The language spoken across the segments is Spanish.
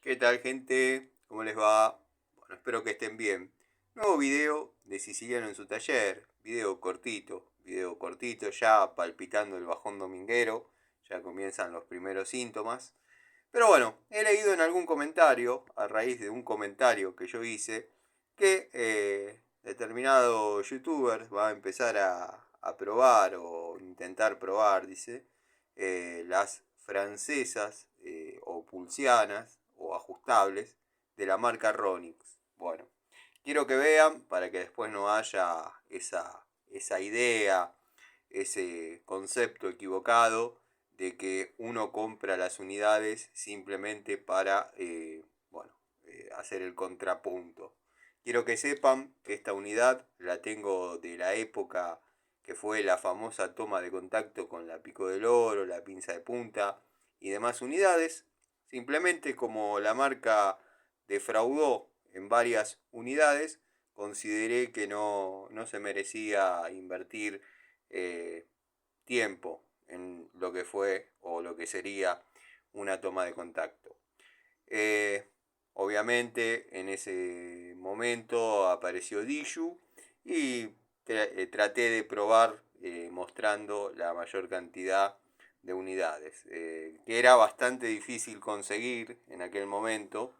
¿Qué tal, gente? ¿Cómo les va? Bueno, espero que estén bien. Nuevo video de Siciliano en su taller. Video cortito ya palpitando el bajón dominguero. Ya comienzan los primeros síntomas. Pero bueno, he leído en algún comentario, a raíz de un comentario que yo hice, que determinado youtuber va a empezar a probar o intentar probar, dice, las francesas o pulsianas o ajustables de la marca Ronix. Bueno, quiero que vean para que después no haya esa idea, ese concepto equivocado de que uno compra las unidades simplemente para hacer el contrapunto. Quiero que sepan que esta unidad la tengo de la época que fue la famosa toma de contacto con la pico del oro, la pinza de punta y demás unidades. Simplemente como la marca defraudó en varias unidades, consideré que no se merecía invertir tiempo en lo que fue o lo que sería una toma de contacto. Obviamente en ese momento apareció Diju y traté de probar mostrando la mayor cantidad de unidades, que era bastante difícil conseguir en aquel momento.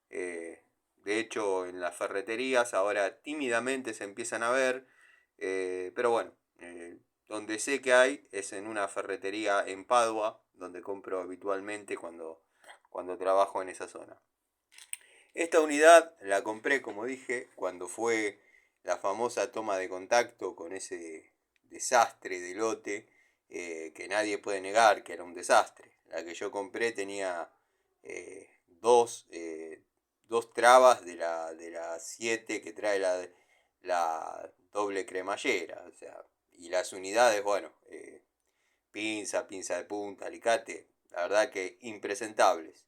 De hecho, en las ferreterías ahora tímidamente se empiezan a ver, pero bueno, donde sé que hay es en una ferretería en Padua, donde compro habitualmente cuando trabajo en esa zona. Esta unidad la compré, como dije, cuando fue la famosa toma de contacto con ese desastre de lote que nadie puede negar que era un desastre. La que yo compré tenía dos trabas de la 7 que trae la doble cremallera. O sea, y las unidades, bueno, pinza de punta, alicate, la verdad que impresentables.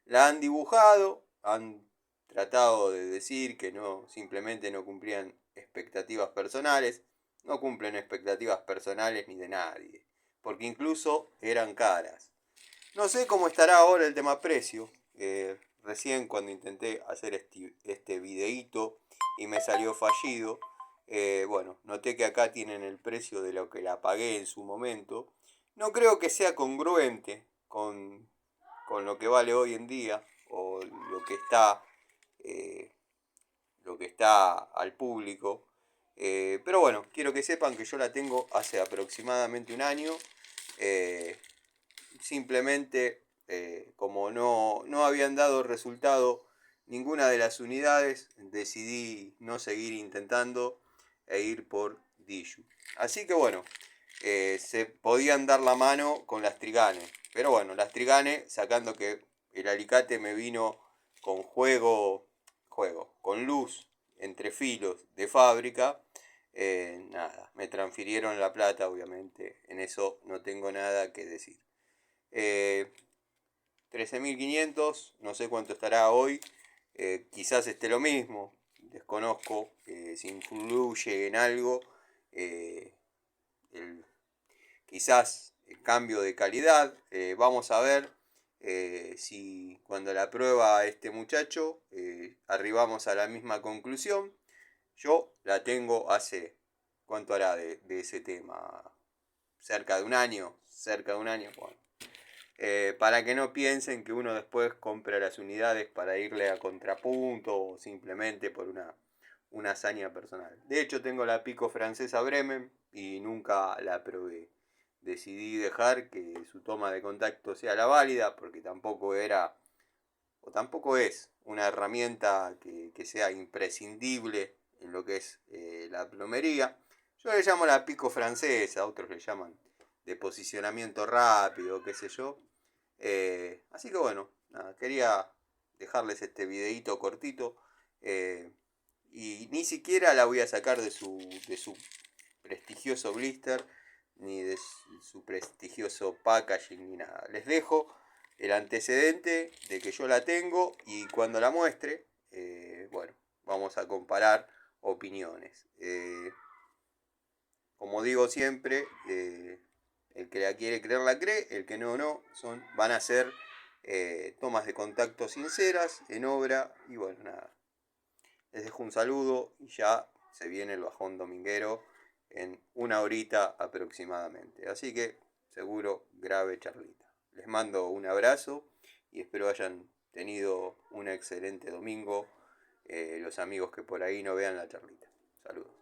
La han dibujado, han tratado de decir que no, simplemente no cumplían expectativas personales, no cumplen expectativas personales ni de nadie, porque incluso eran caras. No sé cómo estará ahora el tema precio. Recién cuando intenté hacer este videíto y me salió fallido, bueno, noté que acá tienen el precio de lo que la pagué en su momento. No creo que sea congruente con lo que vale hoy en día o eh, lo que está al público. Pero bueno, quiero que sepan que yo la tengo hace aproximadamente un año. Eh, Simplemente, como no habían dado resultado ninguna de las unidades, decidí no seguir intentando e ir por Diju. Así que bueno, se podían dar la mano con las Trigane. Pero bueno, las Trigane, sacando que el alicate me vino con con luz entre filos de fábrica, nada, me transfirieron la plata, obviamente, en eso no tengo nada que decir. 13.500, no sé cuánto estará hoy, quizás esté lo mismo, desconozco si influye en algo, eh, el, quizás el cambio de calidad. Vamos a ver si cuando la prueba este muchacho arribamos a la misma conclusión. Yo la tengo hace, ¿cuánto hará de ese tema? Cerca de un año, bueno. Para que no piensen que uno después compra las unidades para irle a contrapunto o simplemente por una hazaña personal. De hecho, tengo la pico francesa Bremen y nunca la probé. Decidí dejar que su toma de contacto sea la válida porque tampoco era o tampoco es una herramienta que sea imprescindible en lo que es la plomería. Yo le llamo la pico francesa, otros le llaman de posicionamiento rápido, qué sé yo. Así que bueno, nada, quería dejarles este videito cortito. Y ni siquiera la voy a sacar de su prestigioso blister, ni de su prestigioso packaging, ni nada. Les dejo el antecedente de que yo la tengo y cuando la muestre, bueno, vamos a comparar opiniones. Como digo siempre, el que la quiere creer la cree, el que no, van a ser tomas de contacto sinceras, en obra, y bueno, nada. Les dejo un saludo y ya se viene el bajón dominguero en una horita aproximadamente. Así que seguro grave charlita. Les mando un abrazo y espero hayan tenido un excelente domingo los amigos que por ahí no vean la charlita. Saludos.